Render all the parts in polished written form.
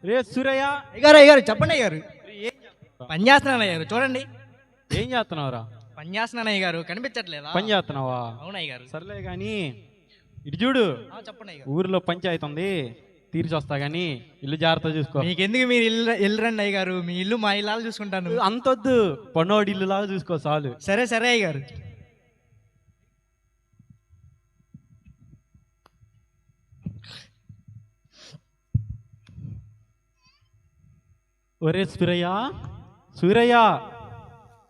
రే సూరయ్య. అయ్యారు అయ్యారు చెప్పండి అయ్యారు. ఏం పని చేస్తున్నాను అయ్యారు, చూడండి. ఏం చేస్తున్నావురా? పని చేస్తున్నాను అయ్యారు, కనిపించట్లేదా? పని చేస్తున్నావా? అవును అయ్యారు. సర్లే కానీ ఇటు చూడు, చెప్పండి అయ్యారు. ఊరిలో పంచాయతీ ఉంది, తీర్చి వస్తా గానీ ఇల్లు జాగ్రత్త చూసుకో. మీకెందుకు, మీరు ఇల్లు రండి అయ్యారు, మీ ఇల్లు మా ఇల్లు చూసుకుంటాను. అంతొద్దు, పన్నోడి ఇల్లు లాగా చూసుకో చాలు. సరే సరే అయ్యారు. ఒరే సూరయ్య, సూరయ్య,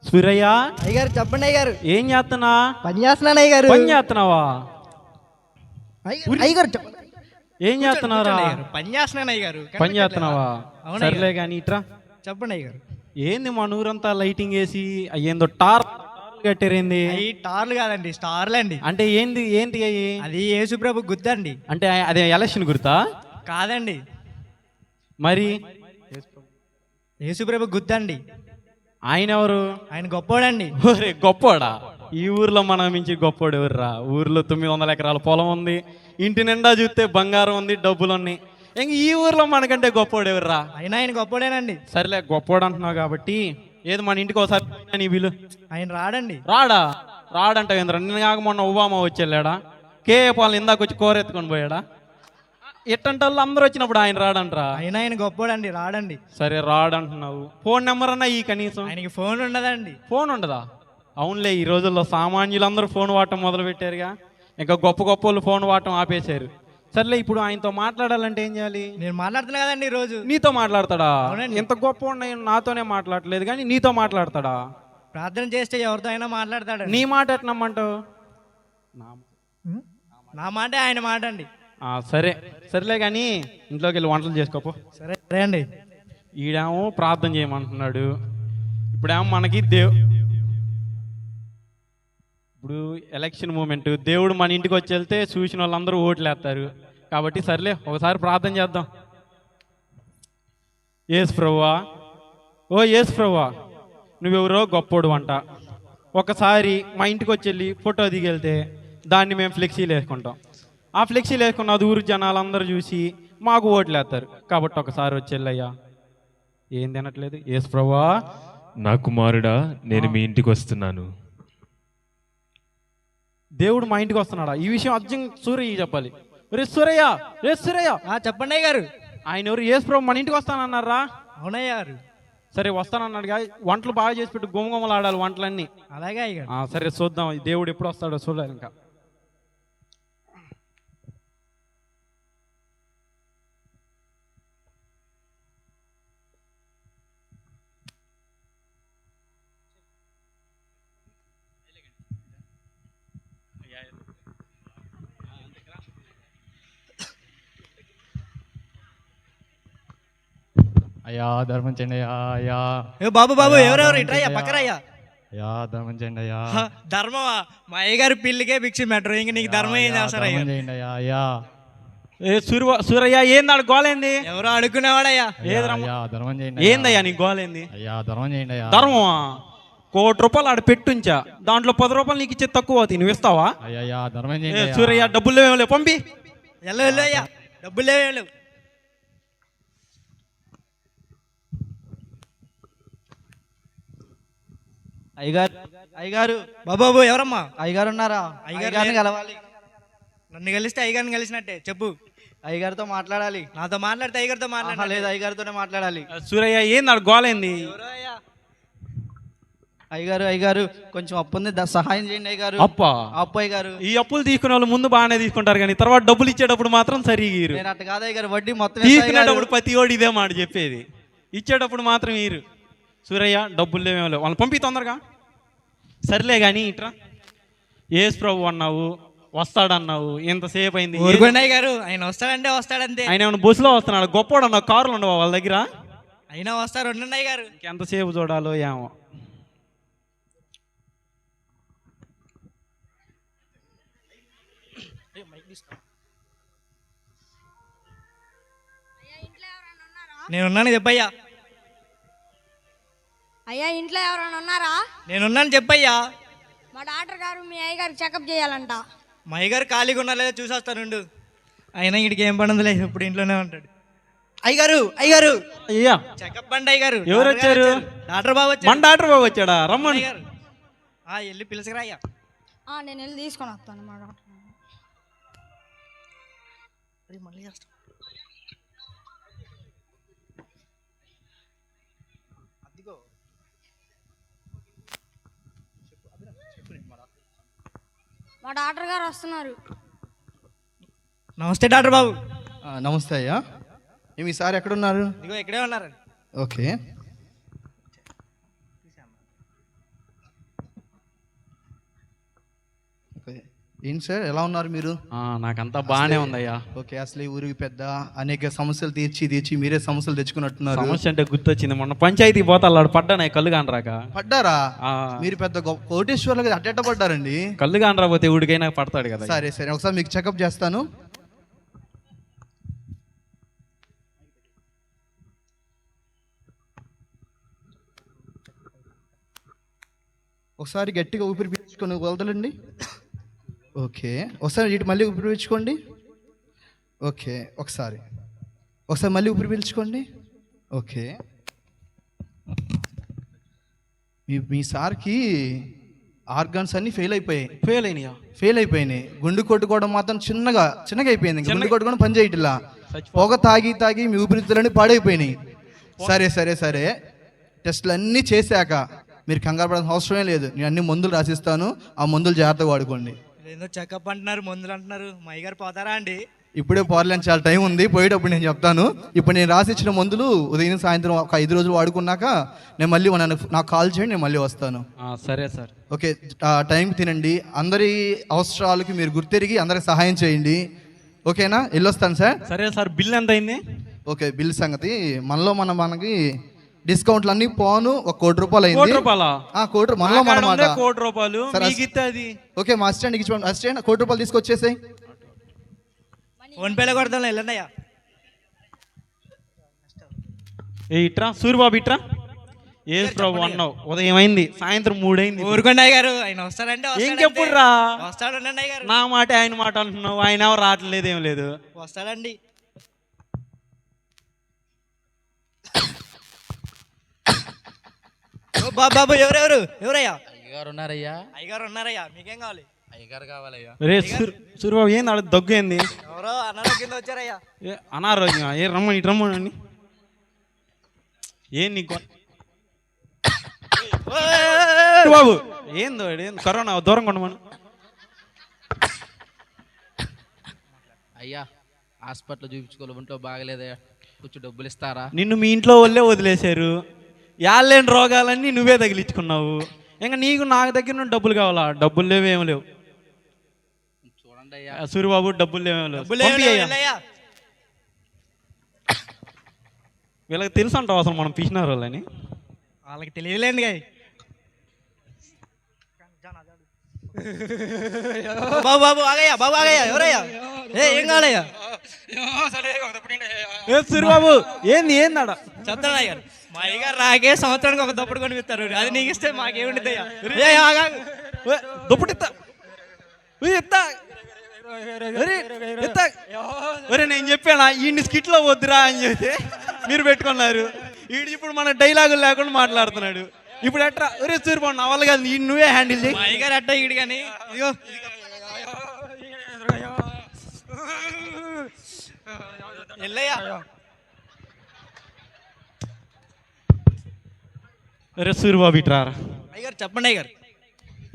సూరయ్య. అయ్యారు చెప్పండి అయ్యారు. ఏం చేస్తున్నా? పని చేస్తున్నాను అయ్యారు. పని చేస్తున్నావా? అయ్యారు ఏం చేస్తున్నారా? పని చేస్తున్నాను అయ్యారు. పని చేస్తున్నావా? సర్లే కానీ ఇట్రా. చెప్పండి అయ్యారు. ఏంది మా ఊరంతా లైటింగ్ వేసి అయ్యేందో టార్ కట్టారేంది? అవి టార్లు కాదండి, స్టార్లు అండి. అంటే ఏంది ఏంటి అయ్యి? అది యేసుప్రభు గుర్తండి. అంటే అదే ఎలక్షన్ గుర్తా? కాదండి, మరి యేసుప్రభు గుర్తండి. ఆయన ఎవరు? ఆయన గొప్పోడండి. ఒరే గొప్పోడా? ఈ ఊర్లో మనం మించి గొప్పోడు ఎవర్రా? ఊర్లో 900 ఎకరాల పొలం ఉంది, ఇంటి నిండా చూస్తే బంగారం ఉంది, డబ్బులు ఉన్నాయి. ఇంక ఈ ఊర్లో మనకంటే గొప్పోడు ఎవర్రా? అయినా ఆయన గొప్పోడేనండి. సర్లే గొప్పోడు అంటున్నావు కాబట్టి ఏది మన ఇంటికి ఒకసారి నీ వీలు. ఆయన రాడండి. రాడా? రాడంటావు ఏంద్రా? నిన్న కాక మొన్న ఒబామా వచ్చి వెళ్ళాడా? కేఏ పాలన ఇందాక వచ్చి కోరెత్తుకొని పోయాడా? ఎట్టంటే వాళ్ళు అందరూ వచ్చినప్పుడు ఆయన రాడంటరా? అయినా ఆయన గొప్పోడండి, రాడండి. సరే రాడంటున్నావు, ఫోన్ నెంబర్ అన్నా ఈ కనీసం. ఆయనకి ఫోన్ ఉండదండి. ఫోన్ ఉండదా? అవునులే, ఈ రోజుల్లో సామాన్యులందరూ ఫోన్ వాడటం మొదలు పెట్టారుగా, ఇంకా గొప్ప గొప్ప వాళ్ళు ఫోన్ వాడటం ఆపేశారు. సర్లే, ఇప్పుడు ఆయనతో మాట్లాడాలంటే ఏం చేయాలి? నేను మాట్లాడుతున్నా కదండి ఈరోజు. నీతో మాట్లాడతాడా? అవునండి. ఇంత గొప్ప ఉన్నాయి, నాతోనే మాట్లాడలేదు కానీ నీతో మాట్లాడతాడా? ప్రార్థన చేస్తే ఎవరితో అయినా మాట్లాడతాడు. నీ మాట ఎట్లా నమ్మంటావు? నా మాట ఆయన మాట అండి. సరే సర్లే కానీ ఇంట్లోకి వెళ్ళి వంటలు చేసుకోపో. సరే సరే అండి. ఈడేమో ప్రార్థన చేయమంటున్నాడు, ఇప్పుడేమో మనకి ఇప్పుడు ఎలక్షన్ మూమెంట్, దేవుడు మన ఇంటికి వచ్చి వెళ్తే చూసిన వాళ్ళందరూ ఓట్లు వేస్తారు కాబట్టి సర్లే ఒకసారి ప్రార్థన చేద్దాం. యేసు ప్రభువా, ఓ యేసు ప్రభువా, నువ్వెవరో గొప్పోడు అంట. ఒకసారి మా ఇంటికి వచ్చి వెళ్ళి ఫోటో దిగి వెళ్తే దాన్ని మేము ఫ్లెక్సీలు వేసుకుంటాం. ఆ ఫ్లెక్సీలు వేసుకున్న అది ఊరు జనాలందరూ చూసి మాకు ఓట్లు వేస్తారు కాబట్టి ఒకసారి వచ్చి వెళ్ళయ్యా. ఏం తినట్లేదు? యేసు ప్రభువా, నా కుమారుడా, నేను మీ ఇంటికి వస్తున్నాను. దేవుడు మా ఇంటికి వస్తున్నాడా? ఈ విషయం అర్జున్ సూరయ్య చెప్పాలి. రే సూరయ్య, రే సూరయ్య. చెప్పండి గారు. ఆయన ఎవరు? యేసు ప్రభు మన ఇంటికి వస్తానన్నారా? అవునయ్య గారు. సరే వస్తానన్నాడుగా, వంటలు బాగా చేసి పెట్టు, గుమగుమలాడాలి వంటలన్నీ. అలాగే అయ్యారు. సరే చూద్దాం దేవుడు ఎప్పుడు వస్తాడో చూడాలి. ఇంకా అయ్యా ధర్మం చేయండి అయ్యా. బాబు బాబు ఎవరెవరు ఇట్రయ్యా, పక్కరయ్యా. అయ్యా ధర్మం చేయండి అయ్యా. ధర్మమా? మా అయ్యగారి పిల్లికే భిక్ష మెట్రో, ఇంక నీకు ధర్మం ఏం చేస్తారు? ధర్మం చేయండి అయ్యా. అయ్యా సూరయ్య ఏంది గోలేంది? ఎవరో అడుక్కునేవాడయ్యా. అయ్యా ధర్మం చేయండి. ఏందయ్యా నీ గోలేంది? అయ్యా ధర్మం చేయండి అయ్యా. ధర్మమా? 1 కోటి రూపాయలు ఆడ పెట్టుంచా, దాంట్లో 10 రూపాయలు నీకు ఇచ్చే తక్కువ అవుతాయి, నువ్వు ఇస్తావా? అయ్యా ధర్మం చేయండి. సూరయ్య డబ్బులు లేవు, పంపి. అయ్యా డబ్బులు లేవు. అయ్యగారు బాబు ఎవరమ్మా? అయ్యగారు ఉన్నారా? అయ్యగారిని కలవాలి. నన్ను కలిస్తే అయ్యగారిని కలిసినట్టే. చెప్పు. అయ్యగారితో మాట్లాడాలి. నాతో మాట్లాడితే అయ్యగారితో మాట్లాడాలి. లేదు, అయ్యగారితోనే మాట్లాడాలి. సూరయ్య ఏంది ఆడ గోలేంది? అయ్యగారు కొంచెం అప్పు ఉంది, సహాయం చేయండి అయ్యగారు. అప్పు అయ్యగారు. ఈ అప్పులు తీసుకునే వాళ్ళు ముందు బాగానే తీసుకుంటారు కానీ తర్వాత డబ్బులు ఇచ్చేటప్పుడు మాత్రం సరిగా. నేను అట్ట కాదు అయ్యగారు, వడ్డీ మొత్తం తీసుకునేటప్పుడు ప్రతి ఓడి ఇదే మాట చెప్పేది, ఇచ్చేటప్పుడు మాత్రం వీరు. సూరయ్య డబ్బులు లేవేమో లేవు, వాళ్ళని పంపి తొందరగా. సర్లే కానీ ఇట్రా. యేసు ప్రభు అన్నావు, వస్తాడన్నావు, ఎంతసేపు అయింది? ఊరుకోండి గారు, ఆయన వస్తాడంటే వస్తాడంతే. ఆయన ఏమైనా బస్సులో వస్తున్నాడు? గొప్పోడు అన్నావు, కారులు ఉండవా వాళ్ళ దగ్గర? అయినా వస్తారు, ఉండండి గారు. ఎంతసేపు చూడాలో ఏమో. నేనున్నాను చెప్పయ్యా. అయ్యా ఇంట్లో ఎవరైనా ఉన్నారా? నేనున్నాను చెప్పయ్యా. మా డాక్టర్ గారు మీ అయ్యగారు చెకప్ చేయాలంట. మా అయ్యగారు ఖాళీగా ఉన్నా లేదా చూసేస్తానుండు. అయినా ఇడికి ఏం పనుందిలే, ఇప్పుడు ఇంట్లోనే ఉంటాడు. అయ్యగారు అయ్యగారు అయ్యా చెకప్ బండి అయ్యగారు. ఎవరు వచ్చారు? డాక్టర్ బాబు మన వచ్చారు. డాక్టర్ బాబు వచ్చాడా? రమ్మని. అయ్యగారు. వెళ్ళి పిలుచుకురా అయ్యా. నేను వెళ్ళి తీసుకొని వస్తాను మా డాక్టర్. మళ్ళీ చేస్తా. మా డాక్టర్ గారు వస్తున్నారు. నమస్తే డాక్టర్ బాబు. నమస్తే అయ్యా. ఏమి సార్ ఎక్కడున్నారు? ఇదిగో ఇక్కడే ఉన్నారు. ఓకే. ఏంటి సార్ ఎలా ఉన్నారు మీరు? నాకంతా బాగానే ఉందయ్యా. ఓకే. అసలు ఈ ఊరికి పెద్ద అనేక సమస్యలు తీర్చి మీరే సమస్యలు తెచ్చుకున్నట్టున్నారు. సమస్య అంటే గుర్తొచ్చింది, మొన్న పంచాయతీ పోతా అల్లాడు పడ్డాను కళ్ళు కానరాక. పడ్డారా? ఆ. మీరు పెద్ద కోటేశ్వర్లు అట్టెట్ట పడ్డారండి? కళ్ళు కానరాపోతే ఊడికైనా పడతాడు కదా. సరే సరే, ఒకసారి మీకు చెకప్ చేస్తాను. ఒకసారి గట్టిగా ఊపిరి పీల్చుకొని వదలండి. ఓకే. ఒకసారి ఇటు మళ్ళీ ఊపిరి పీల్చుకోండి. ఓకే. ఒకసారి మళ్ళీ ఊపిరి పీల్చుకోండి. ఓకే. మీ సార్కి ఆర్గాన్స్ అన్నీ ఫెయిల్ అయిపోయినాయి. గుండు కొట్టుకోవడం మాత్రం చిన్నగా అయిపోయింది. గుండు కొట్టుకోవడం పని చేయట్లా. పొగ తాగి మీ ఊపిరితిత్తులన్నీ పాడైపోయినాయి. సరే టెస్టులు అన్నీ చేశాక మీరు కంగారు పడాల్సిన అవసరమే లేదు. నేను అన్ని మందులు రాసిస్తాను, ఆ మందులు జాగ్రత్తగా వాడుకోండి. ఏదో చెకప్ అంటున్నారు, మందులు అంటున్నారు. మా అయ్యగారు పోతారా అండి? ఇప్పుడే పోర్లేని చాలా టైం ఉంది, పోయేటప్పుడు నేను చెప్తాను. ఇప్పుడు నేను రాసిచ్చిన మందులు ఉదయం సాయంత్రం ఒక 5 రోజులు వాడుకున్నాక నేను మళ్ళీ నాకు కాల్ చేయండి, నేను మళ్ళీ వస్తాను. సరే సార్. ఓకే. టైంకి తినండి. అందరి అవసరాలకి మీరు గుర్తెరిగి అందరికి సహాయం చేయండి. ఓకేనా? వెళ్ళొస్తాను సార్. సరే సార్. బిల్ ఎంత అయింది? ఓకే. బిల్ సంగతి మనకి డిస్కౌంట్లు అన్ని పోను 1 కోటి రూపాయలు అయింది. 1 కోటి రూపాయలా? కోటి మనలో మనమాట. 1 కోటి రూపాయలు అది. ఓకే. మా అసిస్టెంట్ ఇచ్చి 1 కోటి రూపాయలు తీసుకొచ్చేసాయి. ఫోన్ పేలో కొడతాం, వెళ్ళండి అయ్యా. ఇట్రా సూరిబాబు ఇట్రా. ఏ ప్రభు అన్నావు, ఉదయం అయింది, సాయంత్రం 3 అయింది. ఊరుకోండి అయ్యగారు, ఆయన వస్తాడంటే ఇంకెప్పుడు రా? వస్తాడు అయ్యగారు. నా మాట ఆయన మాట అంటున్నావు, ఆయన ఎవరు రావట్లేదు, ఏం లేదు. వస్తాడండి. బాబు ఎవరయ్యా? అయ్యగారు ఉన్నారయ్యా. అయ్యగారు ఉన్నారయ్యా. మీకేం కావాలి? అయ్యగారు కావాలయ్యా. రే సూరిబాబు ఏంది ఆడ దగ్గు ఏంది? ఎవరో అనారోగ్యం వచ్చారయ్యా. అనారోగ్యం? ఏ రమ్మని ఇటు రమ్మని. ఏం నీకు బాబు ఏందో కరోనా దూరంగా ఉండమను. అయ్యా హాస్పిటల్ చూపించుకోవాలి, ఒంట్లో బాగలేదయ్యా, కొంచెం డబ్బులు ఇస్తారా? నిన్ను మీ ఇంట్లో వాళ్ళే వదిలేశారు. యాళ్ళేని రోగాలన్నీ నువ్వే తగిలించుకున్నావు. ఇంకా నీకు నాకు దగ్గర నుండి డబ్బులు కావాలా? డబ్బులు లేవు, ఏం లేవు. చూడండి అయ్యా. సూరిబాబు డబ్బులు లేవు. వీళ్ళకి తెలుసు అంటావు అసలు మనం పిచ్చినారు వాళ్ళని? వాళ్ళకి తెలియలేండి గాయ. బాబు ఆగయ్యా. ఎవరయ్యా? ఏం కావాలయ్యా? సూరిబాబు ఏందాడ చెప్తాను అయ్యారు. మా అయ్యగారు రాకే సంవత్సరానికి ఒక దుప్పటి కొనిపిస్తారు. అది నీకు ఇస్తే మాకేముంటుంది అయ్యా? దుప్పటి నేను చెప్పానా ఈ స్కిట్ లో వద్దురా అని చెప్పి మీరు పెట్టుకున్నారు. వీడు ఇప్పుడు మన డైలాగులు లేకుండా మాట్లాడుతున్నాడు. ఇప్పుడు ఎట్రా? ఒరే సూరిబాబు నా వల్ల కాదు, ఈ నువ్వే హ్యాండిల్ చేయి. మా అయ్యగారు అట్ట ఈడు కానీ ఇదిగో ఎల్లయ్యా. ఒరే సూరిబాబు ఇట్రా. అయ్యగారు చెప్పండి అయ్యగారు.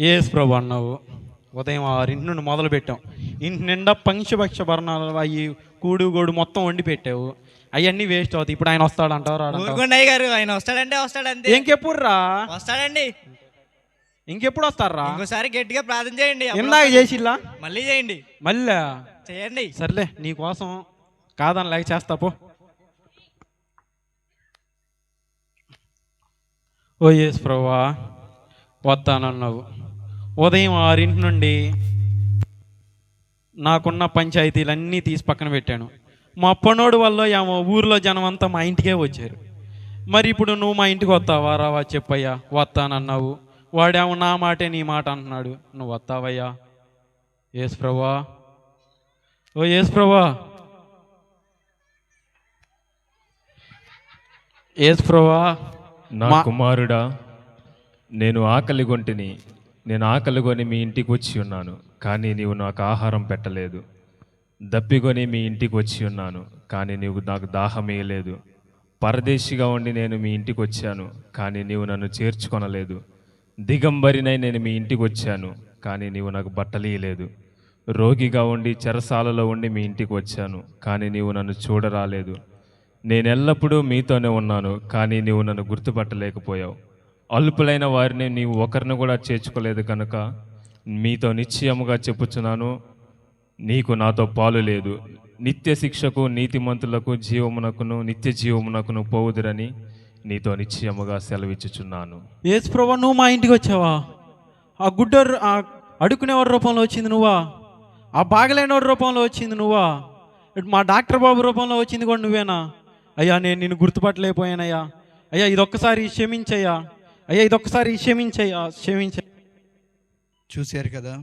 ఏస్ ప్రభు అన్నావు, ఉదయం 6 నుండి మొదలు పెట్టాం. ఇంటి నిండా పంచభక్ష భరణాలు అవి కూడు మొత్తం వండి పెట్టావు. అవన్నీ వేస్ట్ అవుతాయి. ఇప్పుడు ఆయన వస్తాడంటారు? ఊరుకోండి అయ్యగారు, ఆయన వస్తాడంతే. ఇంకెప్పుడు రా? వస్తాడండి. ఇంకెప్పుడు వస్తారా? ఇంకోసారి గట్టిగా ప్రార్థన చేయండి. ఇందాక చేసిల్లా, మళ్ళీ చేయండి. మళ్ళా చేయండి. సర్లే నీ కోసం కాదని లేక చేస్తా పో. ఓ యేసు ప్రభువా వస్తానన్నావు. ఉదయం 6 నుండి నాకున్న పంచాయతీలన్నీ తీసి పక్కన పెట్టాను. మా అప్పనోడు వల్ల ఏమో ఊర్లో జనం అంతా మా ఇంటికే వచ్చారు. మరి ఇప్పుడు నువ్వు మా ఇంటికి వస్తావా? రావా చెప్పయ్యా. వస్తానన్నావు. వాడేమో నా మాటే నీ మాట అంటున్నాడు. నువ్వు వస్తావయ్యా? యేసు ప్రభువా, ఓ యేసు ప్రభువా. యేసు ప్రభువా నా మా- కుమారుడా, నేను ఆకలిగొని మీ ఇంటికి వచ్చి ఉన్నాను, కానీ నీవు నాకు ఆహారం పెట్టలేదు. దప్పికొని మీ ఇంటికి వచ్చి ఉన్నాను, కానీ నీవు నాకు దాహమేయలేదు. పరదేశిగా ఉండి నేను మీ ఇంటికి వచ్చాను, కానీ నీవు నన్ను చేర్చుకొనలేదు. దిగంబరినై నేను మీ ఇంటికి వచ్చాను, కానీ నీవు నాకు బట్టలీయలేదు. రోగిగా ఉండి చెరసాలలో ఉండి మీ ఇంటికి వచ్చాను, కానీ నీవు నన్ను చూడరాలేదు. నేను ఎల్లప్పుడూ మీతోనే ఉన్నాను, కానీ నీవు నన్ను గుర్తుపట్టలేకపోయావు. అల్పులైన వారిని నీవు ఒకరిని కూడా చేర్చుకోలేదు కనుక మీతో నిశ్చయముగా చెప్పుచున్నాను, నీకు నాతో పాలు లేదు. నిత్య శిక్షకు నీతిమంతులకు జీవమునకును నిత్య జీవమునకును పోవుదురని నీతో నిశ్చయముగా సెలవిచ్చుచున్నాను. యేసు ప్రభువా నువ్వు మా ఇంటికి వచ్చావా? ఆ గుడ్డోరు ఆ అడుకునేవాడి రూపంలో వచ్చింది నువ్వా? ఆ బాగలేనివాడి రూపంలో వచ్చింది నువ్వా? ఇటు మా డాక్టర్ బాబు రూపంలో వచ్చింది కూడా నువ్వేనా? అయ్యా నేను నిన్ను గుర్తుపట్టలేకపోయానయ్యా. అయ్యా ఇదొక్కసారి క్షమించయ్యా. అయ్యా ఇదొక్కసారి క్షమించయ్యా. చూశారు కదా,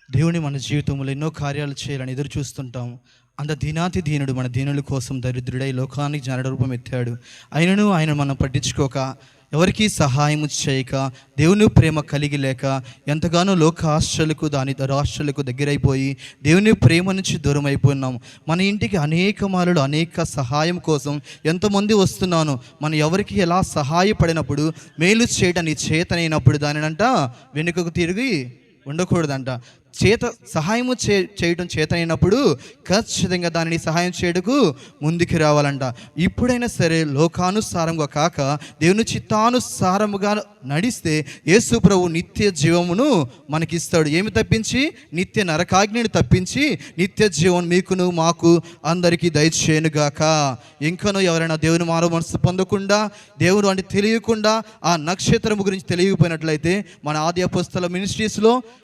దేవుని మన జీవితంలో ఎన్నో కార్యాలు చేయాలని ఎదురు చూస్తుంటాం. అంత దీనాతి దీనుడు మన దీనుల కోసం దరిద్రుడై లోకానికి జ్ఞాన రూపం ఎత్తాడు. అయినను ఆయన మనం పట్టించుకోక, ఎవరికీ సహాయం చేయక, దేవుని ప్రేమ కలిగి లేక ఎంతగానో లోక ఆశలకు దాని రాష్ట్రాలకు దగ్గరైపోయి దేవుని ప్రేమ నుంచి దూరం అయిపోయినాం. మన ఇంటికి అనేక మాలలు అనేక సహాయం కోసం ఎంతమంది వస్తున్నాను, మనం ఎవరికి ఎలా సహాయపడినప్పుడు మేలు చేయడానికి చేతనైనప్పుడు దానినంట వెనుకకు తిరిగి ఉండకూడదంట. సహాయము చేయడం చేతనైనప్పుడు ఖచ్చితంగా దానిని సహాయం చేయడకు ముందుకు రావాలంట. ఇప్పుడైనా సరే లోకానుసారంగా కాక దేవుని చిత్తానుసారముగా నడిస్తే యేసు ప్రభు నిత్య జీవమును మనకిస్తాడు. ఏమి తప్పించి? నిత్య నరకాగ్నిని తప్పించి నిత్య జీవం మీకును మాకు అందరికీ దయచేయనుగాక. ఇంకనూ ఎవరైనా దేవుని మానవ మనసు పొందకుండా, దేవుడు అంటే తెలియకుండా, ఆ నక్షత్రము గురించి తెలియకపోయినట్లయితే మన ఆది అపోస్తల మినిస్ట్రీస్లో